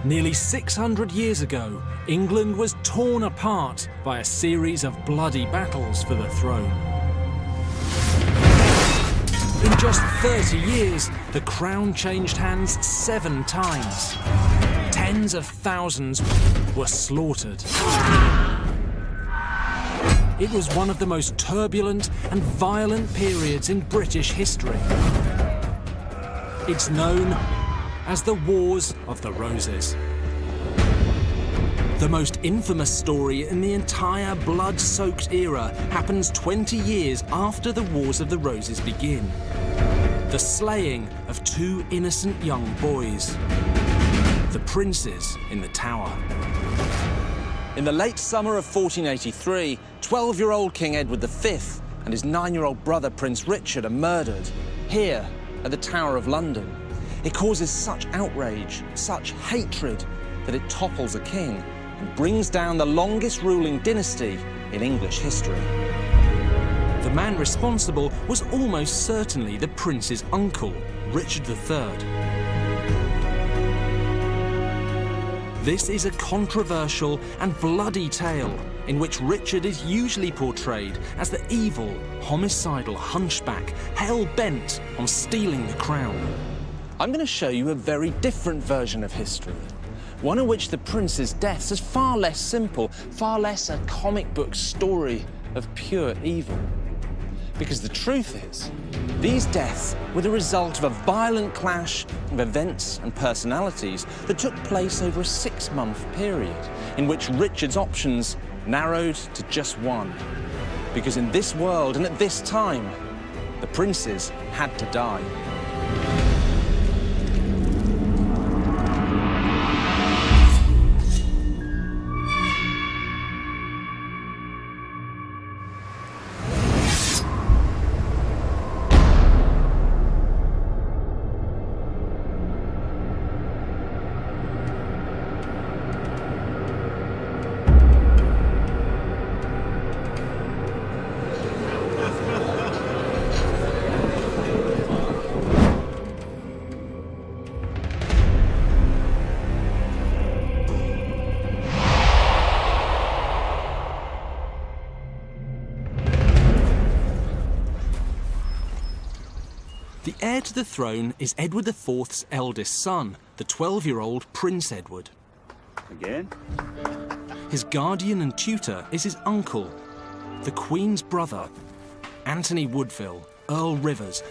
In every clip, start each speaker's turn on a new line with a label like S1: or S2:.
S1: Nearly 600 years ago, England was torn apart by a series of bloody battles for the throne. In just 30 years, the crown changed hands 7 times. Tens of thousands were slaughtered. It was one of the most turbulent and violent periods in British history. It's known as the Wars of the Roses. The most infamous story in the entire blood-soaked era happens 20 years after the Wars of the Roses begin. The slaying of 2 innocent young boys. The princes in the Tower. In the late summer of 1483, 12-year-old King Edward V and his 9-year-old brother Prince Richard are murdered, here at the Tower of London. It causes such outrage, such hatred, that it topples a king and brings down the longest ruling dynasty in English history. The man responsible was almost certainly the prince's uncle, Richard III. This is a controversial and bloody tale in which Richard is usually portrayed as the evil, homicidal hunchback hell-bent on stealing the crown. I'm going to show you a very different version of history, one in which the prince's death is far less simple, far less a comic book story of pure evil. Because the truth is, these deaths were the result of a violent clash of events and personalities that took place over a 6-month period, in which Richard's options narrowed to just one. Because in this world and at this time, the princes had to die. The heir to the throne is Edward IV's eldest son, the 12-year-old Prince Edward.
S2: Again?
S1: His guardian and tutor is his uncle, the Queen's brother, Anthony Woodville, Earl Rivers,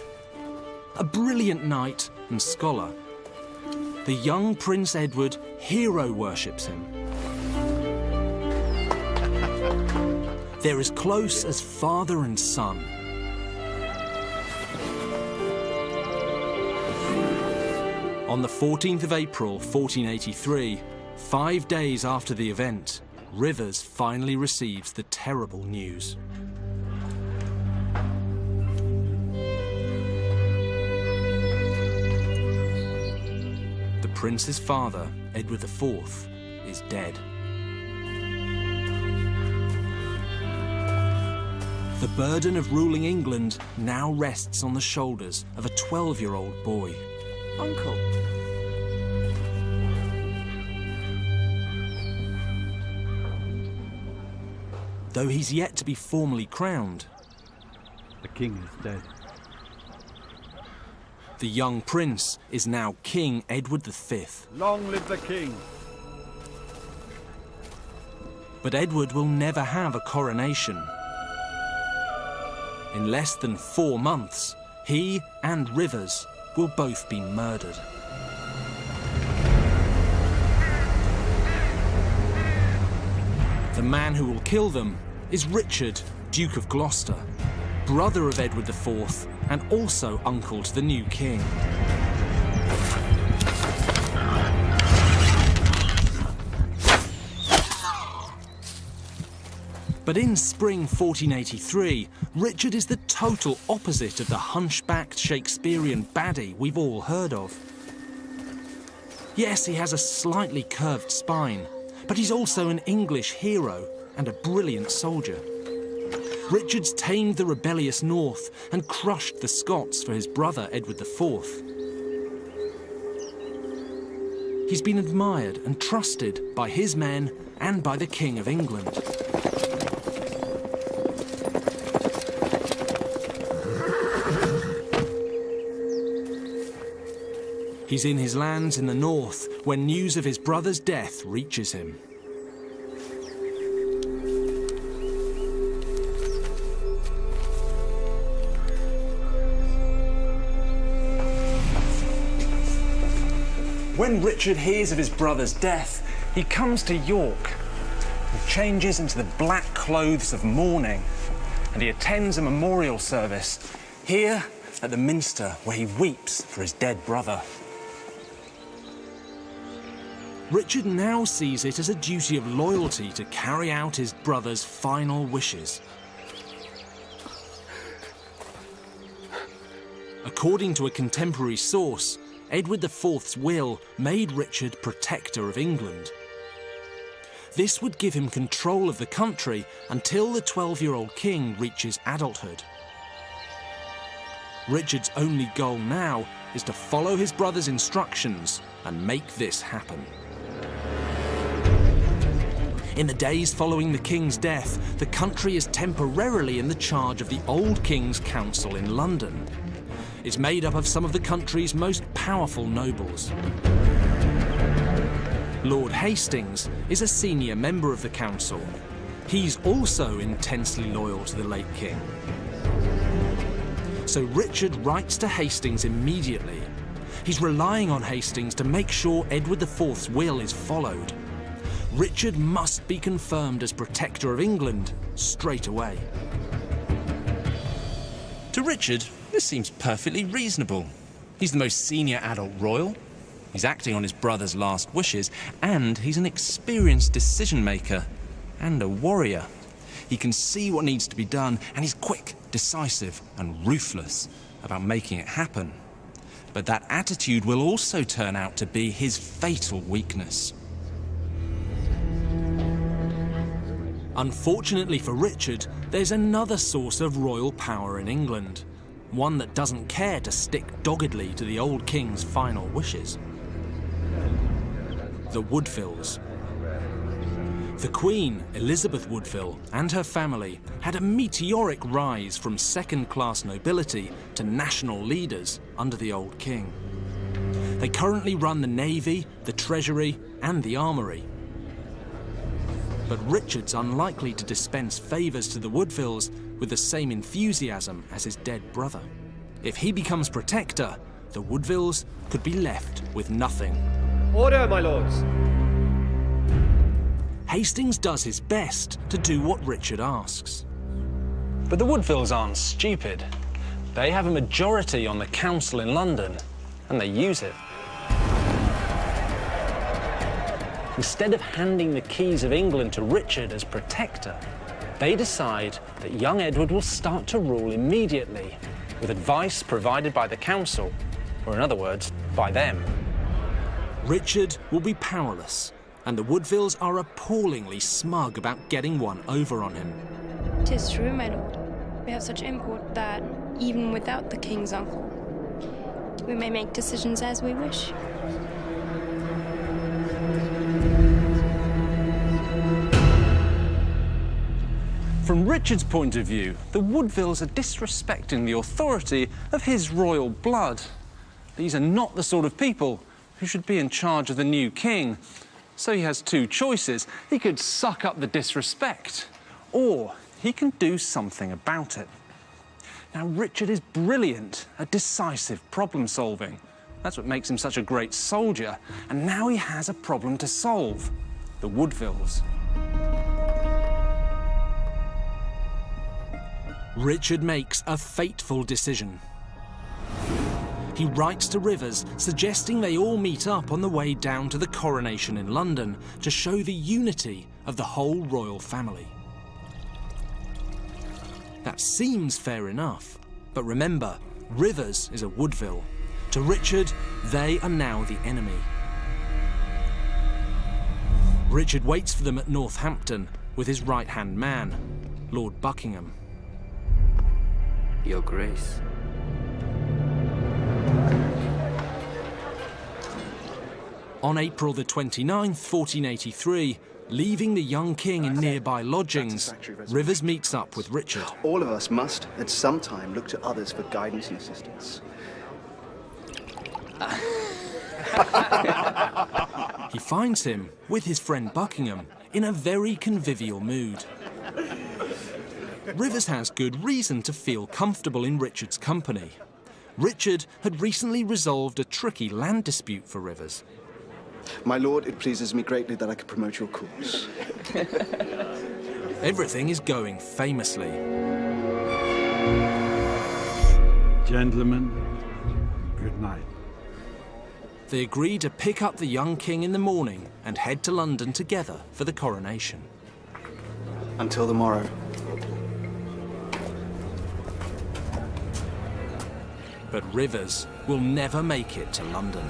S1: a brilliant knight and scholar. The young Prince Edward hero worships him. They're as close as father and son. On the 14th of April, 1483, 5 days after the event, Rivers finally receives the terrible news. The prince's father, Edward IV, is dead. The burden of ruling England now rests on the shoulders of a 12-year-old boy.
S2: Uncle.
S1: Though he's yet to be formally crowned,
S2: The king is dead.
S1: the young prince is now King Edward V.
S2: Long live the king!
S1: But Edward will never have a coronation. In less than 4 months, he and Rivers will both be murdered. The man who will kill them is Richard, Duke of Gloucester, brother of Edward IV and also uncle to the new king. But in spring 1483, Richard is the total opposite of the hunchbacked Shakespearean baddie we've all heard of. Yes, he has a slightly curved spine, but he's also an English hero and a brilliant soldier. Richard's tamed the rebellious North and crushed the Scots for his brother Edward IV. He's been admired and trusted by his men and by the King of England. He's in his lands in the north when news of his brother's death reaches him. When Richard hears of his brother's death, he comes to York and changes into the black clothes of mourning, and he attends a memorial service here at the minster where he weeps for his dead brother. Richard now sees it as a duty of loyalty to carry out his brother's final wishes. According to a contemporary source, Edward IV's will made Richard Protector of England. This would give him control of the country until the 12-year-old king reaches adulthood. Richard's only goal now is to follow his brother's instructions and make this happen. In the days following the king's death, the country is temporarily in the charge of the Old King's Council in London. It's made up of some of the country's most powerful nobles. Lord Hastings is a senior member of the council. He's also intensely loyal to the late king. So Richard writes to Hastings immediately. He's relying on Hastings to make sure Edward IV's will is followed. Richard must be confirmed as Protector of England straight away. To Richard, this seems perfectly reasonable. He's the most senior adult royal, he's acting on his brother's last wishes, and he's an experienced decision-maker and a warrior. He can see what needs to be done, and he's quick, decisive, and ruthless about making it happen. But that attitude will also turn out to be his fatal weakness. Unfortunately for Richard, there's another source of royal power in England. One that doesn't care to stick doggedly to the old king's final wishes. The Woodvilles. The Queen, Elizabeth Woodville, and her family had a meteoric rise from second-class nobility to national leaders under the old king. They currently run the Navy, the Treasury, and the Armoury. But Richard's unlikely to dispense favours to the Woodvilles with the same enthusiasm as his dead brother. If he becomes Protector, the Woodvilles could be left with nothing.
S3: Order, my lords!
S1: Hastings does his best to do what Richard asks. But the Woodvilles aren't stupid. They have a majority on the council in London, and they use it. Instead of handing the keys of England to Richard as Protector, they decide that young Edward will start to rule immediately, with advice provided by the council, or in other words, by them. Richard will be powerless, and the Woodvilles are appallingly smug about getting one over on him.
S4: 'Tis true, my lord. We have such import that, even without the king's uncle, we may make decisions as we wish.
S1: From Richard's point of view, the Woodvilles are disrespecting the authority of his royal blood. These are not the sort of people who should be in charge of the new king. So he has two choices. He could suck up the disrespect, or he can do something about it. Now, Richard is brilliant at decisive problem-solving. That's what makes him such a great soldier. And now he has a problem to solve: the Woodvilles. Richard makes a fateful decision. He writes to Rivers, suggesting they all meet up on the way down to the coronation in London to show the unity of the whole royal family. That seems fair enough, but remember, Rivers is a Woodville. To Richard, they are now the enemy. Richard waits for them at Northampton with his right-hand man, Lord Buckingham.
S5: Your Grace.
S1: On April the 29th, 1483, leaving the young king in nearby lodgings, Rivers meets up with Richard.
S3: All of us must, at some time, look to others for guidance and assistance.
S1: He finds him, with his friend Buckingham, in a very convivial mood. Rivers has good reason to feel comfortable in Richard's company. Richard had recently resolved a tricky land dispute for Rivers.
S3: My lord, it pleases me greatly that I could promote your cause.
S1: Everything is going famously.
S2: Gentlemen, good night.
S1: They agree to pick up the young king in the morning and head to London together for the coronation.
S3: Until the morrow.
S1: But Rivers will never make it to London.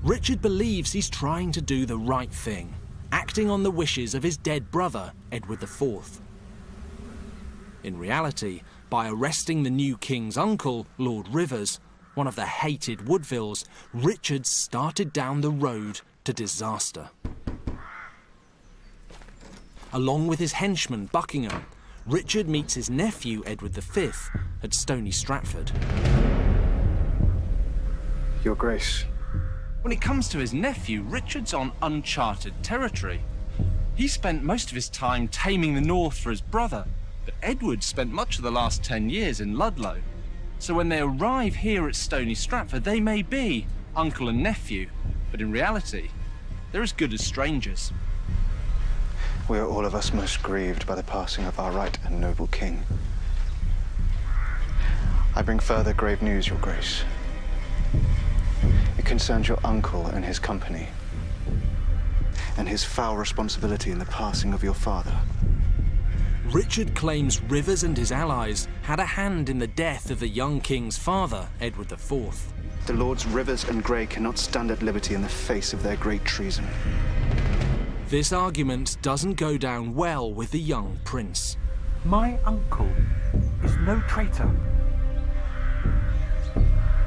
S1: Richard believes he's trying to do the right thing, acting on the wishes of his dead brother, Edward IV. In reality, by arresting the new king's uncle, Lord Rivers, one of the hated Woodvilles, Richard started down the road to disaster. Along with his henchman, Buckingham, Richard meets his nephew, Edward V, at Stony Stratford.
S3: Your Grace.
S5: When it comes to his nephew, Richard's on uncharted territory. He spent most of his time taming the north for his brother, but Edward spent much of the last 10 years in Ludlow. So when they arrive here at Stony Stratford, they may be uncle and nephew, but in reality, they're as good as strangers.
S3: We are all of us most grieved by the passing of our right and noble king. I bring further grave news, Your Grace. It concerns your uncle and his company, and his foul responsibility in the passing of your father.
S1: Richard claims Rivers and his allies had a hand in the death of the young king's father, Edward IV.
S3: The Lords Rivers and Grey cannot stand at liberty in the face of their great treason.
S1: This argument doesn't go down well with the young prince.
S6: My uncle is no traitor.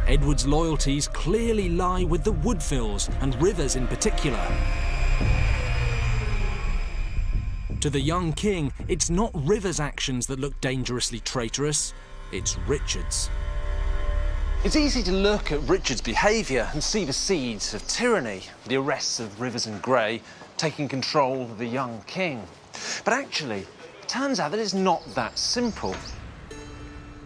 S1: Edward's loyalties clearly lie with the Woodvilles, and Rivers in particular. To the young king, it's not Rivers' actions that look dangerously traitorous, it's Richard's.
S7: It's easy to look at Richard's behaviour and see the seeds of tyranny, the arrests of Rivers and Grey, taking control of the young king. But actually, it turns out that it's not that simple.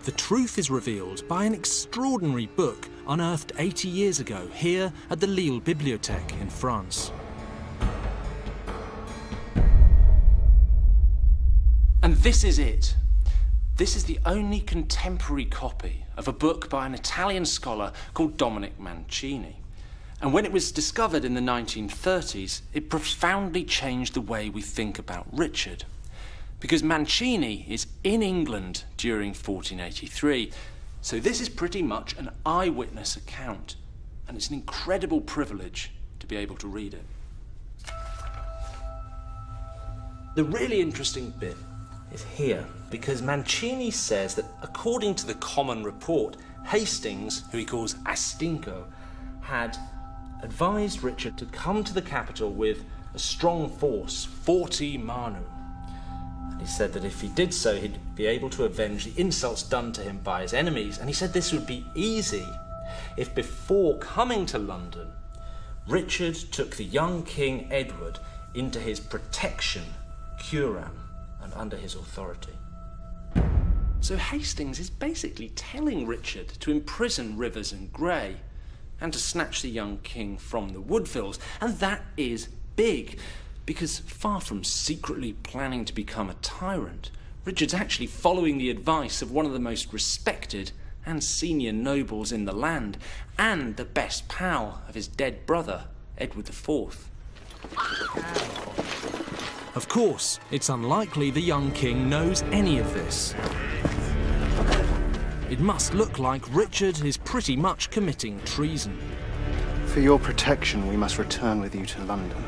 S1: The truth is revealed by an extraordinary book unearthed 80 years ago here at the Lille Bibliothèque in France.
S5: And this is it. This is the only contemporary copy of a book by an Italian scholar called Dominic Mancini. And when it was discovered in the 1930s, it profoundly changed the way we think about Richard. Because Mancini is in England during 1483, so this is pretty much an eyewitness account, and it's an incredible privilege to be able to read it.
S7: The really interesting bit is here, because Mancini says that according to the common report, Hastings, who he calls Astinco, had advised Richard to come to the capital with a strong force, 40 manum. He said that if he did so, he'd be able to avenge the insults done to him by his enemies. And he said this would be easy if before coming to London, Richard took the young King Edward into his protection, curam, and under his authority.
S5: So Hastings is basically telling Richard to imprison Rivers and Grey and to snatch the young king from the Woodvilles. And that is big. Because far from secretly planning to become a tyrant, Richard's actually following the advice of one of the most respected and senior nobles in the land, and the best pal of his dead brother, Edward IV.
S1: Of course, it's unlikely the young king knows any of this. It must look like Richard is pretty much committing treason.
S3: For your protection, we must return with you to London.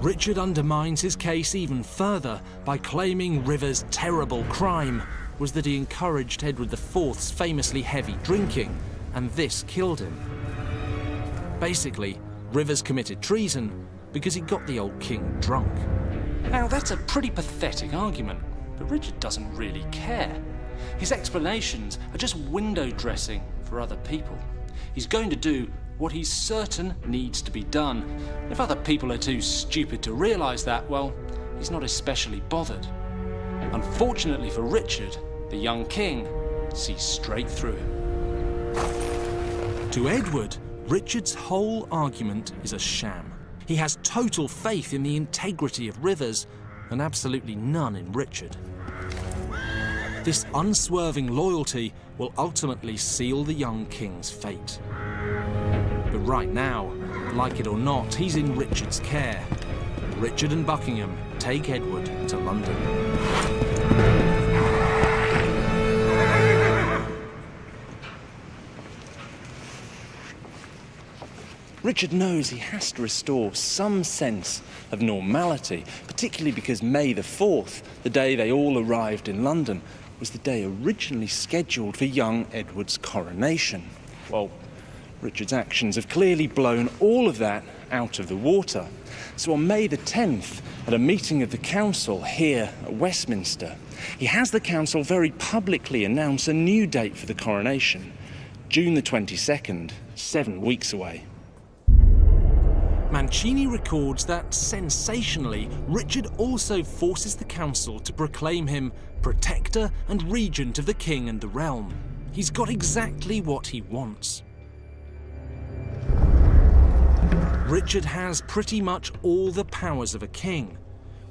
S1: Richard undermines his case even further by claiming Rivers' terrible crime was that he encouraged Edward IV's famously heavy drinking, and this killed him. Basically, Rivers committed treason because he got the old king drunk.
S5: Now, that's a pretty pathetic argument, but Richard doesn't really care. His explanations are just window dressing for other people. He's going to do what he's certain needs to be done. If other people are too stupid to realise that, well, he's not especially bothered. Unfortunately for Richard, the young king sees straight through him.
S1: To Edward, Richard's whole argument is a sham. He has total faith in the integrity of Rivers and absolutely none in Richard. This unswerving loyalty will ultimately seal the young king's fate. But right now, like it or not, he's in Richard's care. Richard and Buckingham take Edward to London.
S5: Richard knows he has to restore some sense of normality, particularly because May the 4th, the day they all arrived in London, was the day originally scheduled for young Edward's coronation. Well, Richard's actions have clearly blown all of that out of the water. So on May the 10th, at a meeting of the council here at Westminster, he has the council very publicly announce a new date for the coronation, June the 22nd, 7 weeks away.
S1: Mancini records that, sensationally, Richard also forces the council to proclaim him protector and regent of the king and the realm. He's got exactly what he wants. Richard has pretty much all the powers of a king,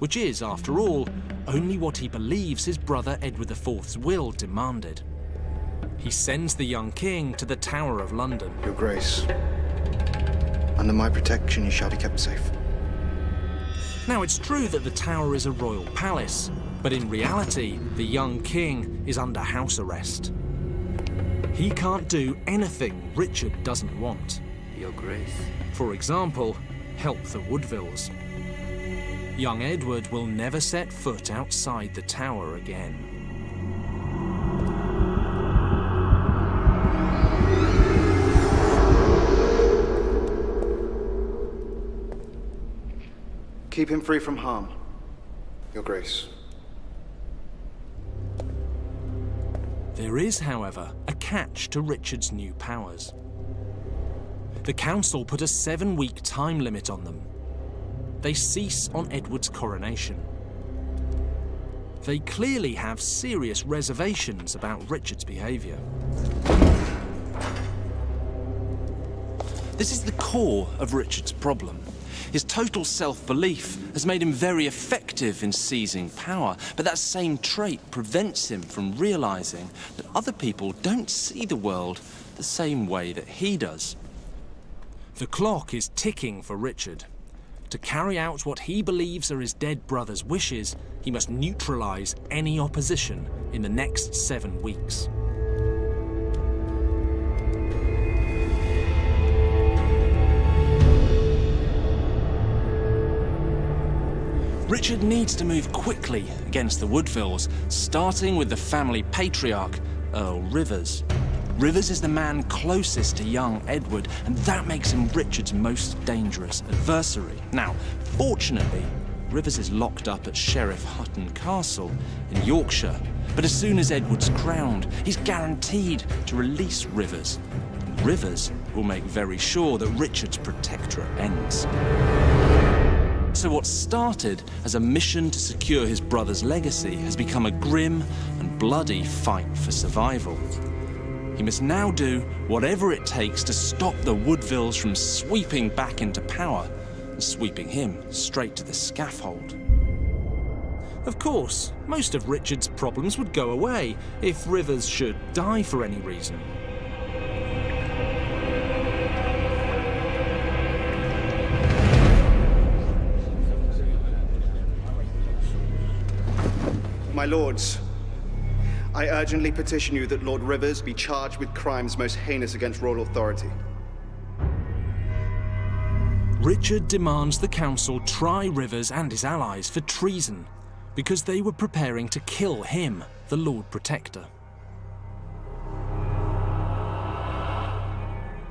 S1: which is, after all, only what he believes his brother Edward IV's will demanded. He sends the young king to the Tower of London.
S3: Your Grace, under my protection you shall be kept safe.
S1: Now, it's true that the Tower is a royal palace, but in reality, the young king is under house arrest. He can't do anything Richard doesn't want.
S8: Your Grace.
S1: For example, help the Woodvilles. Young Edward will never set foot outside the Tower again.
S3: Keep him free from harm, Your Grace.
S1: There is, however, a catch to Richard's new powers. The council put a 7-week time limit on them. They cease on Edward's coronation. They clearly have serious reservations about Richard's behaviour.
S5: This is the core of Richard's problem. His total self-belief has made him very effective in seizing power, but that same trait prevents him from realising that other people don't see the world the same way that he does.
S1: The clock is ticking for Richard. To carry out what he believes are his dead brother's wishes, he must neutralise any opposition in the next 7 weeks.
S5: Richard needs to move quickly against the Woodvilles, starting with the family patriarch, Earl Rivers. Rivers is the man closest to young Edward, and that makes him Richard's most dangerous adversary. Now, fortunately, Rivers is locked up at Sheriff Hutton Castle in Yorkshire, but as soon as Edward's crowned, he's guaranteed to release Rivers. And Rivers will make very sure that Richard's protectorate ends. So what started as a mission to secure his brother's legacy has become a grim and bloody fight for survival.
S1: He must now do whatever it takes to stop the Woodvilles from sweeping back into power and sweeping him straight to the scaffold. Of course, most of Richard's problems would go away if Rivers should die for any reason.
S3: My lords, I urgently petition you that Lord Rivers be charged with crimes most heinous against royal authority.
S1: Richard demands the council try Rivers and his allies for treason because they were preparing to kill him, the Lord Protector.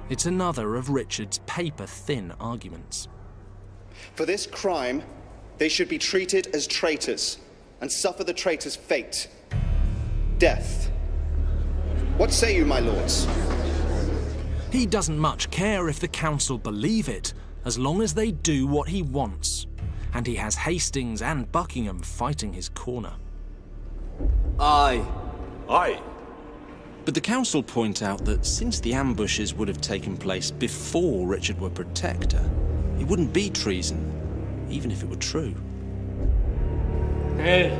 S1: It's another of Richard's paper-thin arguments.
S3: For this crime, they should be treated as traitors and suffer the traitor's fate. Death. What say you, my lords?
S1: He doesn't much care if the council believe it, as long as they do what he wants. And he has Hastings and Buckingham fighting his corner.
S8: Aye.
S2: Aye.
S1: But the council point out that since the ambushes would have taken place before Richard were Protector, it wouldn't be treason, even if it were true.
S8: Nay.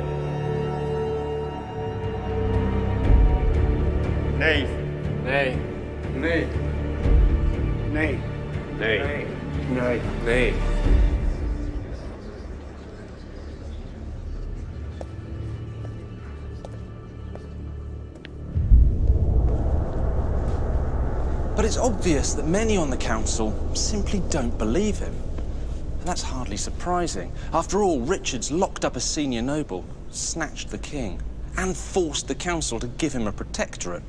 S3: Nay.
S8: Nay.
S3: Nay. Nay.
S8: Nay.
S3: Nay.
S8: Nay.
S1: But it's obvious that many on the council simply don't believe him. And that's hardly surprising. After all, Richard's locked up a senior noble, snatched the king, and forced the council to give him a protectorate.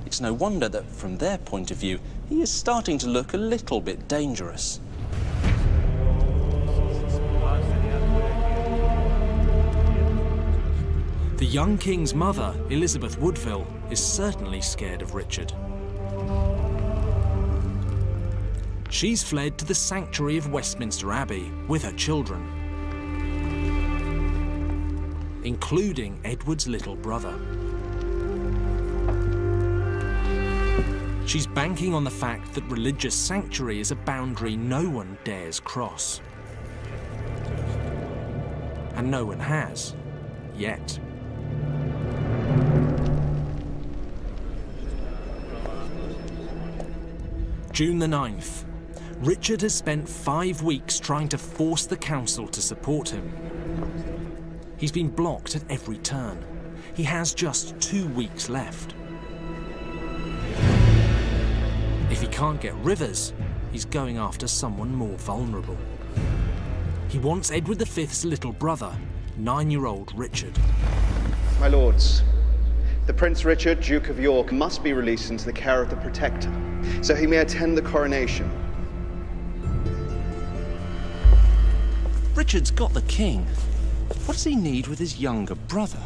S1: It's no wonder that, from their point of view, he is starting to look a little bit dangerous. The young king's mother, Elizabeth Woodville, is certainly scared of Richard. She's fled to the sanctuary of Westminster Abbey with her children, including Edward's little brother. She's banking on the fact that religious sanctuary is a boundary no one dares cross. And no one has, yet. June the 9th. Richard has spent 5 weeks trying to force the council to support him. He's been blocked at every turn. He has just 2 weeks left. If he can't get Rivers, he's going after someone more vulnerable. He wants Edward V's little brother, 9-year-old Richard.
S3: My lords, the Prince Richard, Duke of York, must be released into the care of the Protector, so he may attend the coronation.
S1: Richard's got the king. What does he need with his younger brother?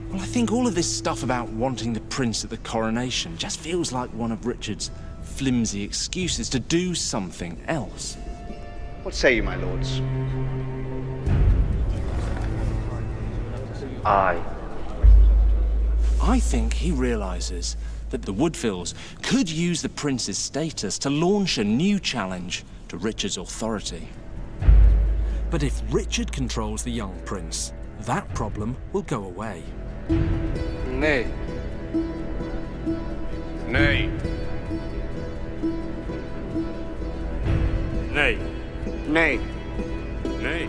S1: Well, I think all of this stuff about wanting the prince at the coronation just feels like one of Richard's flimsy excuses to do something else.
S3: What say you, my lords?
S8: Aye.
S1: I think he realizes that the Woodvilles could use the prince's status to launch a new challenge to Richard's authority. But if Richard controls the young prince, that problem will go away.
S8: Nay. Nay. Nay.
S3: Nay.
S8: Nay.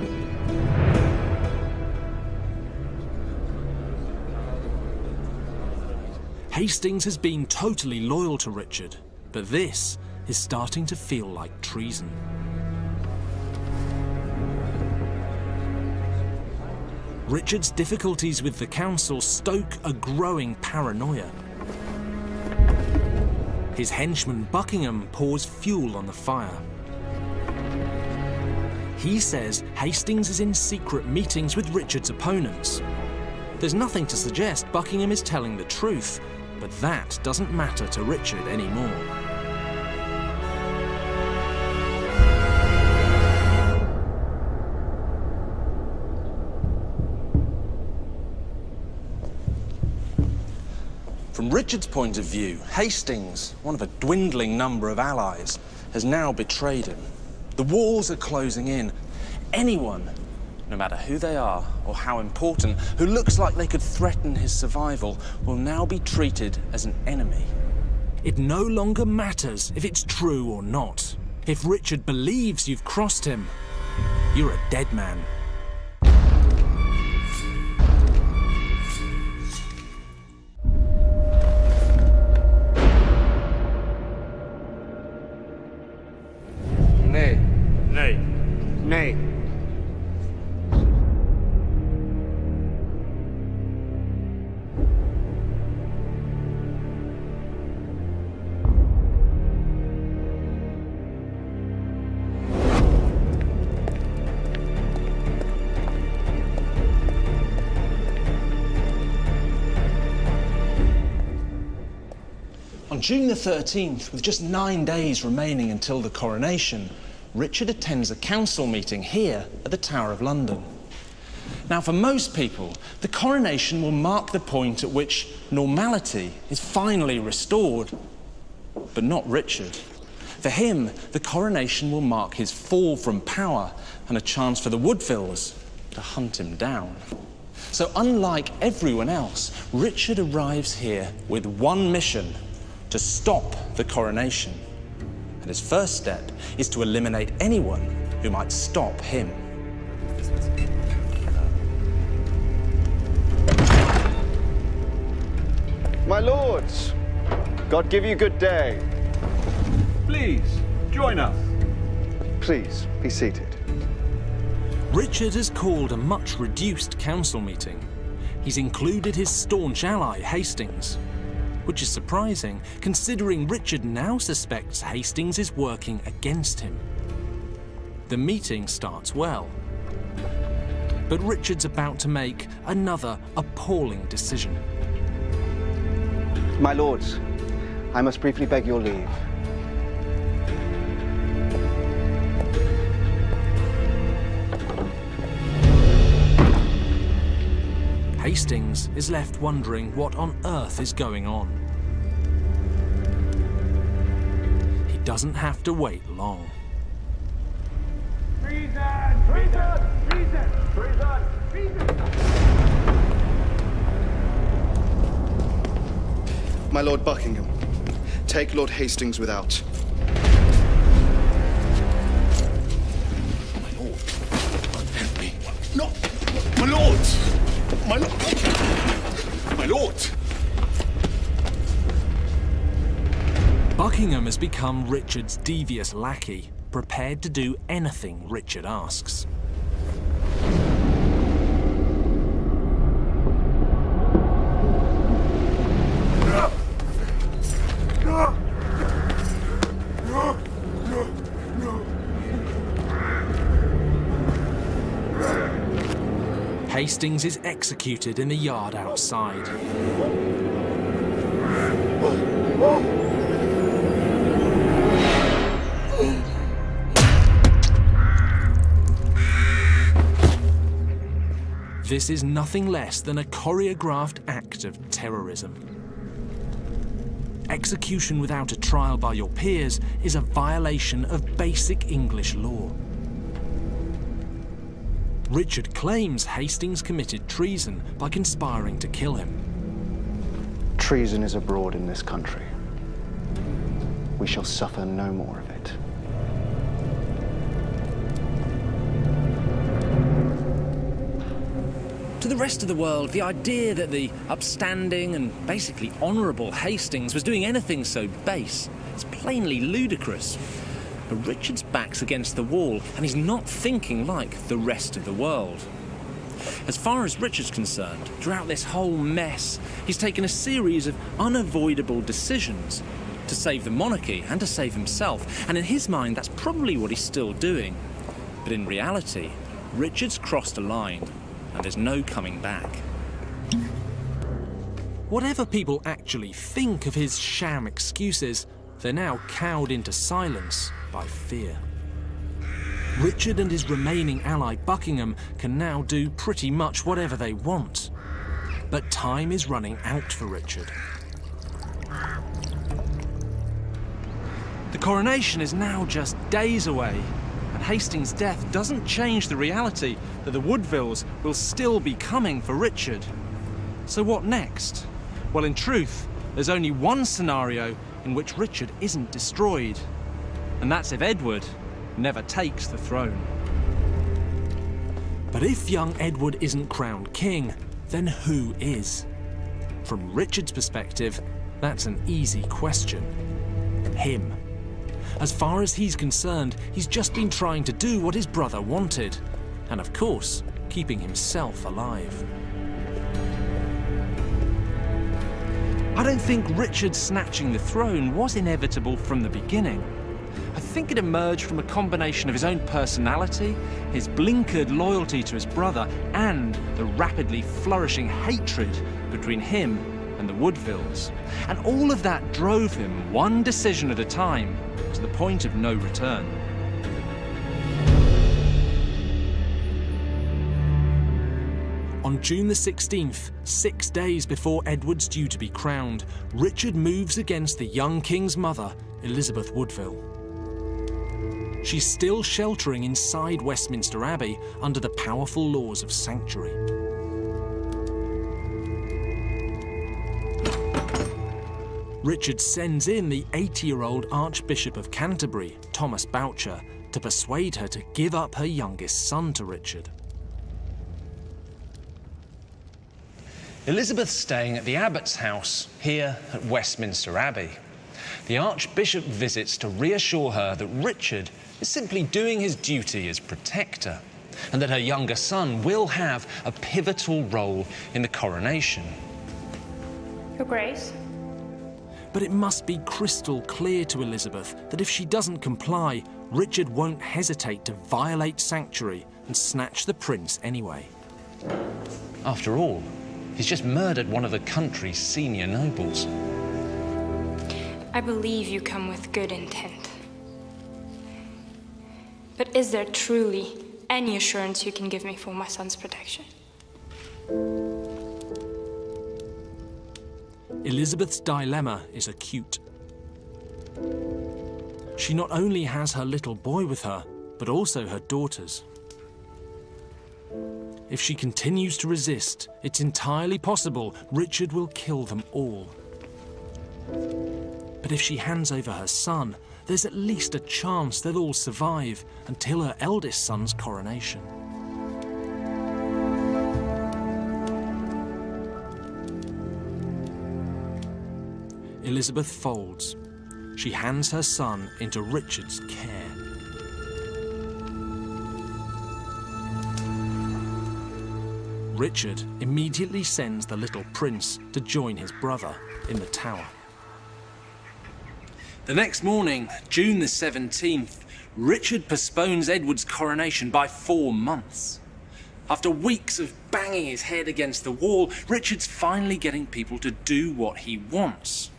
S1: Hastings has been totally loyal to Richard, but this is starting to feel like treason. Richard's difficulties with the council stoke a growing paranoia. His henchman Buckingham pours fuel on the fire. He says Hastings is in secret meetings with Richard's opponents. There's nothing to suggest Buckingham is telling the truth, but that doesn't matter to Richard anymore. From
S7: From Richard's point of view, Hastings, one of a dwindling number of allies, has now betrayed him. The walls are closing in. Anyone, no matter who they are or how important, who looks like they could threaten his survival, will now be treated as an enemy.
S1: It no longer matters if it's true or not. If Richard believes you've crossed him, you're a dead man.
S8: Nay.
S2: Nay.
S8: Nay.
S7: On June the 13th, with just 9 days remaining until the coronation, Richard attends a council meeting here at the Tower of London. Now, for most people, the coronation will mark the point at which normality is finally restored. But not Richard. For him, the coronation will mark his fall from power and a chance for the Woodvilles to hunt him down. So unlike everyone else, Richard arrives here with one mission: to stop the coronation. And his first step is to eliminate anyone who might stop him.
S3: My lords, God give you good day.
S2: Please, join us.
S3: Please, be seated.
S1: Richard has called a much reduced council meeting. He's included his staunch ally, Hastings, which is surprising, considering Richard now suspects Hastings is working against him. The meeting starts well, but Richard's about to make another appalling decision.
S3: My lords, I must briefly beg your leave.
S1: Hastings is left wondering what on earth is going on. He doesn't have to wait long.
S6: Treason! Treason! Treason! Treason! Treason!
S3: My Lord Buckingham, take Lord Hastings without.
S9: My lord, help me. No! My lord! My lord! My lord!
S1: Buckingham has become Richard's devious lackey, prepared to do anything Richard asks. Hastings is executed in the yard outside. This is nothing less than a choreographed act of terrorism. Execution without a trial by your peers is a violation of basic English law. Richard claims Hastings committed treason by conspiring to kill him.
S3: Treason is abroad in this country. We shall suffer no more of it.
S5: To the rest of the world, the idea that the upstanding and basically honourable Hastings was doing anything so base is plainly ludicrous. But Richard's back's against the wall, and he's not thinking like the rest of the world. As far as Richard's concerned, throughout this whole mess, he's taken a series of unavoidable decisions to save the monarchy and to save himself, and in his mind, that's probably what he's still doing. But in reality, Richard's crossed a line, and there's no coming back.
S1: Whatever people actually think of his sham excuses, they're now cowed into silence by fear. Richard and his remaining ally Buckingham can now do pretty much whatever they want. But time is running out for Richard. The coronation is now just days away, and Hastings' death doesn't change the reality that the Woodvilles will still be coming for Richard. So what next? Well, in truth, there's only one scenario in which Richard isn't destroyed, and that's if Edward never takes the throne. But if young Edward isn't crowned king, then who is? From Richard's perspective, that's an easy question. Him. As far as he's concerned, he's just been trying to do what his brother wanted, and of course, keeping himself alive. I don't think Richard snatching the throne was inevitable from the beginning. I think it emerged from a combination of his own personality, his blinkered loyalty to his brother, and the rapidly flourishing hatred between him and the Woodvilles. And all of that drove him, one decision at a time, to the point of no return. On June the 16th, 6 days before Edward's due to be crowned, Richard moves against the young king's mother, Elizabeth Woodville. She's still sheltering inside Westminster Abbey under the powerful laws of sanctuary. Richard sends in the 80-year-old Archbishop of Canterbury, Thomas Boucher, to persuade her to give up her youngest son to Richard. Elizabeth's staying at the abbot's house here at Westminster Abbey. The Archbishop visits to reassure her that Richard is simply doing his duty as protector, and that her younger son will have a pivotal role in the coronation.
S4: Your Grace?
S1: But it must be crystal clear to Elizabeth that if she doesn't comply, Richard won't hesitate to violate sanctuary and snatch the prince anyway. After all, he's just murdered one of the country's senior nobles.
S4: I believe you come with good intent. But is there truly any assurance you can give me for my son's protection?
S1: Elizabeth's dilemma is acute. She not only has her little boy with her, but also her daughters. If she continues to resist, it's entirely possible Richard will kill them all. But if she hands over her son, there's at least a chance they'll all survive until her eldest son's coronation. Elizabeth folds. She hands her son into Richard's care. Richard immediately sends the little prince to join his brother in the Tower. The next morning, June the 17th, Richard postpones Edward's coronation by 4 months. After weeks of banging his head against the wall, Richard's finally getting people to do what he wants.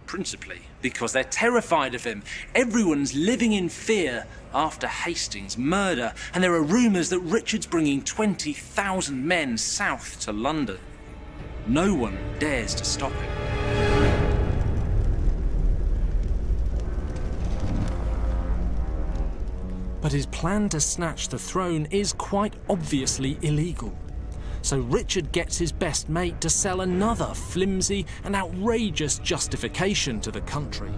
S1: Principally because they're terrified of him. Everyone's living in fear after Hastings' murder, and there are rumours that Richard's bringing 20,000 men south to London. No one dares to stop him. But his plan to snatch the throne is quite obviously illegal. So Richard gets his best mate to sell another flimsy and outrageous justification to the country.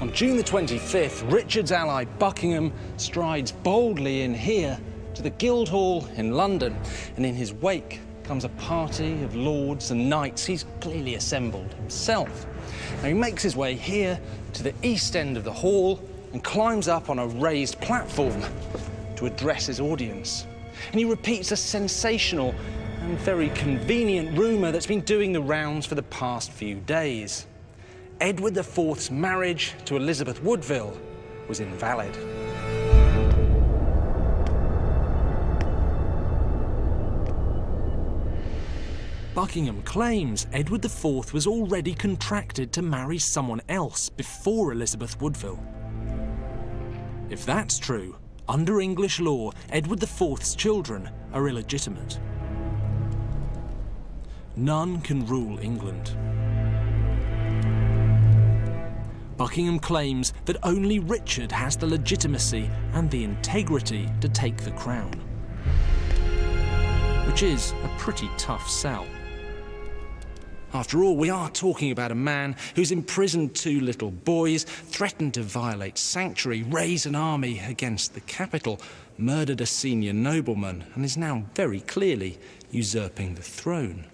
S1: On June the 25th, Richard's ally Buckingham strides boldly in here to the Guildhall in London, and in his wake comes a party of lords and knights he's clearly assembled himself. Now he makes his way here to the east end of the hall and climbs up on a raised platform to address his audience. And he repeats a sensational and very convenient rumour that's been doing the rounds for the past few days. Edward IV's marriage to Elizabeth Woodville was invalid. Buckingham claims Edward IV was already contracted to marry someone else before Elizabeth Woodville. If that's true, under English law, Edward IV's children are illegitimate. none can rule England. Buckingham claims that only Richard has the legitimacy and the integrity to take the crown, which is a pretty tough sell. After all, we are talking about a man who's imprisoned 2 little boys, threatened to violate sanctuary, raise an army against the capital, murdered a senior nobleman, and is now very clearly usurping the throne.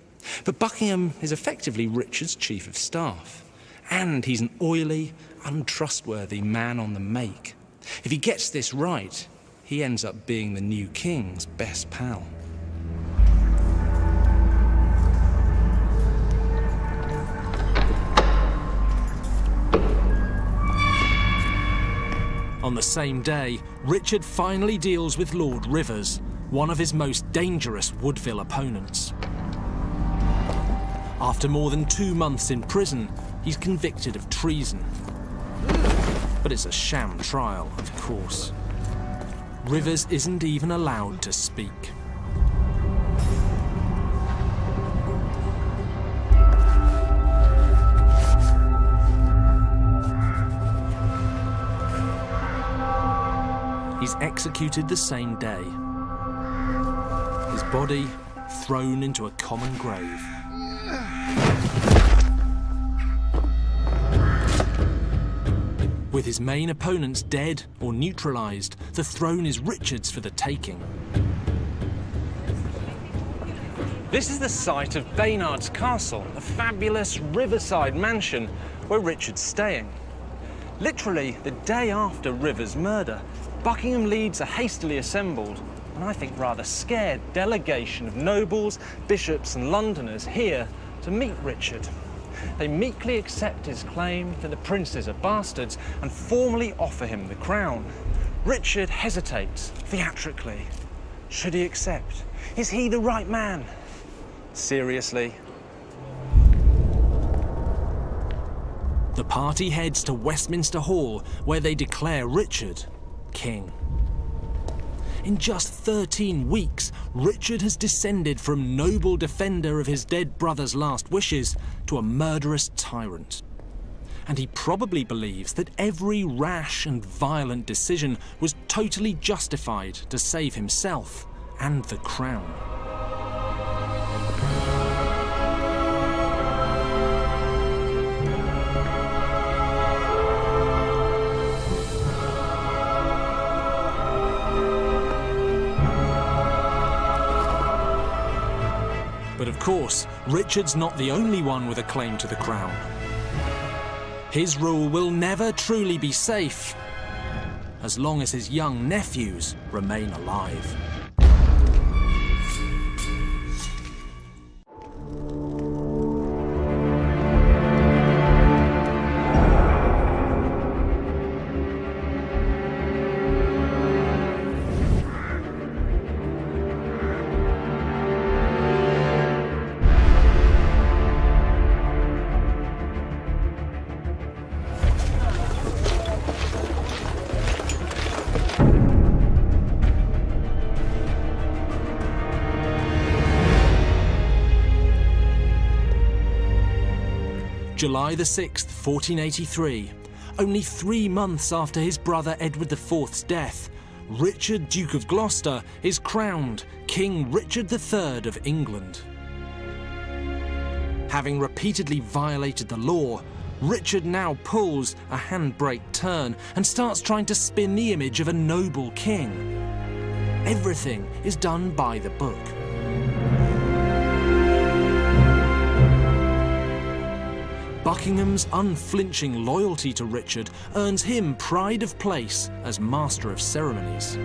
S1: But Buckingham is effectively Richard's chief of staff, and he's an oily, untrustworthy man on the make. If he gets this right, he ends up being the new king's best pal. On the same day, Richard finally deals with Lord Rivers, one of his most dangerous Woodville opponents. After more than 2 months in prison, he's convicted of treason. But it's a sham trial, of course. Rivers isn't even allowed to speak. He's executed the same day. His body thrown into a common grave. With his main opponents dead or neutralised, the throne is Richard's for the taking. This is the site of Baynard's Castle, a fabulous riverside mansion where Richard's staying. Literally, the day after Rivers' murder, Buckingham leads a hastily assembled, and I think rather scared, delegation of nobles, bishops and Londoners here to meet Richard. They meekly accept his claim that the princes are bastards and formally offer him the crown. Richard hesitates, theatrically. Should he accept? Is he the right man? Seriously? The party heads to Westminster Hall, where they declare Richard king. In just 13 weeks, Richard has descended from noble defender of his dead brother's last wishes to a murderous tyrant. And he probably believes that every rash and violent decision was totally justified to save himself and the crown. But of course, Richard's not the only one with a claim to the crown. His rule will never truly be safe as long as his young nephews remain alive. July the 6th, 1483, only 3 months after his brother Edward IV's death, Richard, Duke of Gloucester, is crowned King Richard III of England. Having repeatedly violated the law, Richard now pulls a handbrake turn and starts trying to spin the image of a noble king. Everything is done by the book. Buckingham's unflinching loyalty to Richard earns him pride of place as Master of Ceremonies.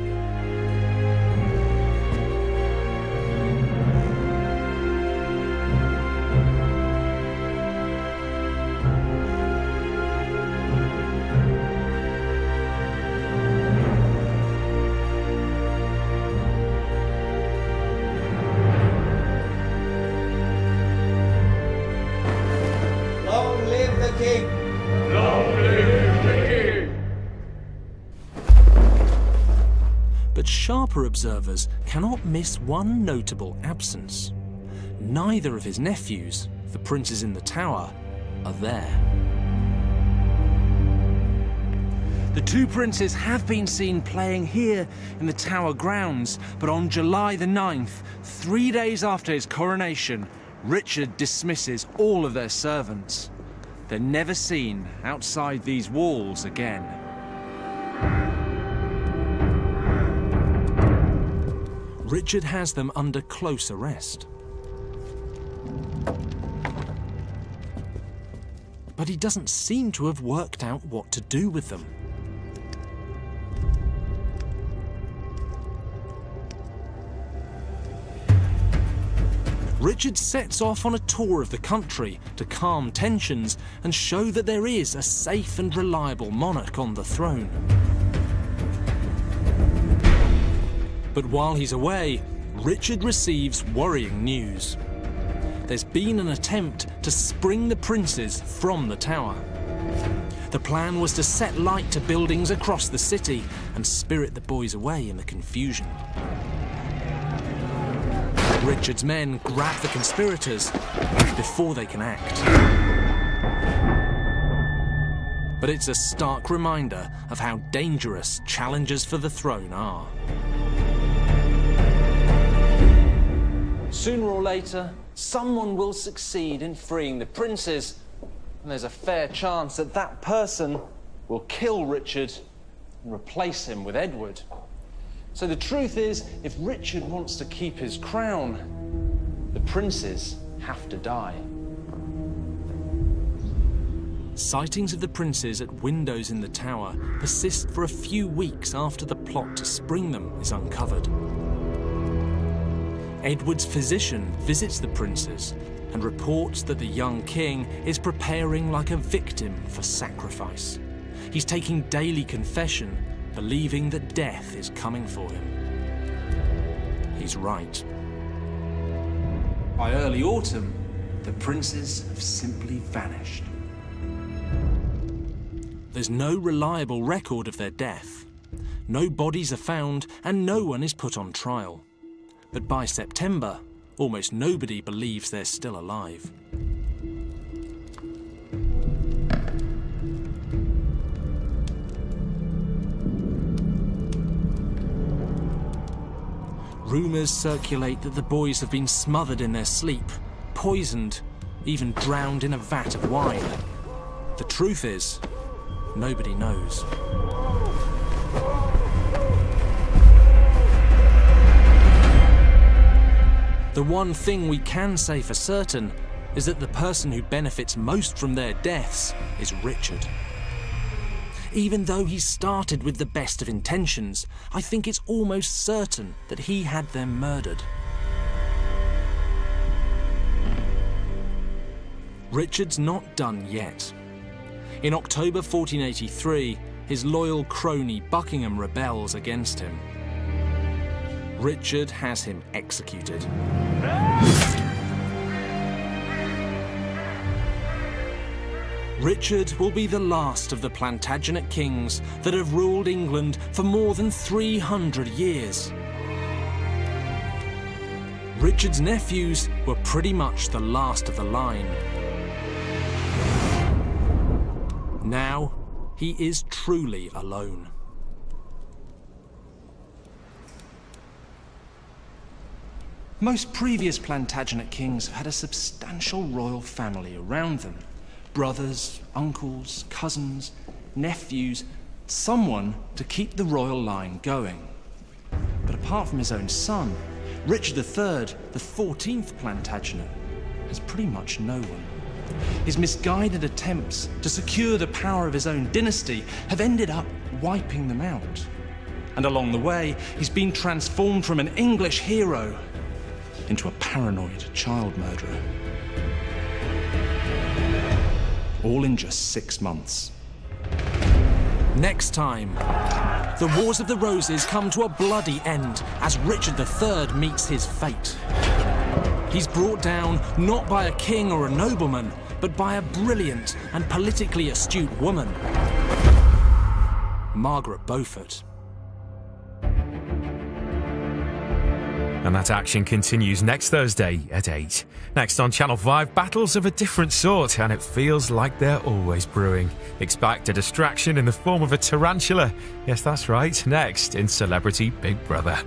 S1: But sharper observers cannot miss one notable absence. neither of his nephews, the princes in the tower, are there. The two princes have been seen playing here in the tower grounds, but on July the 9th, 3 days after his coronation, Richard dismisses all of their servants. They're never seen outside these walls again. Richard has them under close arrest. But he doesn't seem to have worked out what to do with them. Richard sets off on a tour of the country to calm tensions and show that there is a safe and reliable monarch on the throne. But while he's away, Richard receives worrying news. There's been an attempt to spring the princes from the tower. The plan was to set light to buildings across the city and spirit the boys away in the confusion. Richard's men grab the conspirators before they can act. But it's a stark reminder of how dangerous challengers for the throne are. Sooner or later, someone will succeed in freeing the princes, and there's a fair chance that that person will kill Richard and replace him with Edward. So the truth is, if Richard wants to keep his crown, the princes have to die. Sightings of the princes at windows in the tower persist for a few weeks after the plot to spring them is uncovered. Edward's physician visits the princes and reports that the young king is preparing like a victim for sacrifice. He's taking daily confession, believing that death is coming for him. He's right. By early autumn, the princes have simply vanished. There's no reliable record of their death. No bodies are found and no one is put on trial. But by September, almost nobody believes they're still alive. Rumours circulate that the boys have been smothered in their sleep, poisoned, even drowned in a vat of wine. The truth is, nobody knows. The one thing we can say for certain is that the person who benefits most from their deaths is Richard. Even though he started with the best of intentions, I think it's almost certain that he had them murdered. Richard's not done yet. In October 1483, his loyal crony Buckingham rebels against him. Richard has him executed. Richard will be the last of the Plantagenet kings that have ruled England for more than 300 years. Richard's nephews were pretty much the last of the line. Now, he is truly alone. Most previous Plantagenet kings have had a substantial royal family around them. Brothers, uncles, cousins, nephews, someone to keep the royal line going. But apart from his own son, Richard III, the 14th Plantagenet, has pretty much no one. His misguided attempts to secure the power of his own dynasty have ended up wiping them out. And along the way, he's been transformed from an English hero into a paranoid child murderer. All in just 6 months. Next time, the Wars of the Roses come to a bloody end as Richard III meets his fate. He's brought down not by a king or a nobleman, but by a brilliant and politically astute woman, Margaret Beaufort.
S10: And that action continues next Thursday at 8. Next on Channel 5, battles of a different sort, and it feels like they're always brewing. Expect a distraction in the form of a tarantula. Yes, that's right, next in Celebrity Big Brother.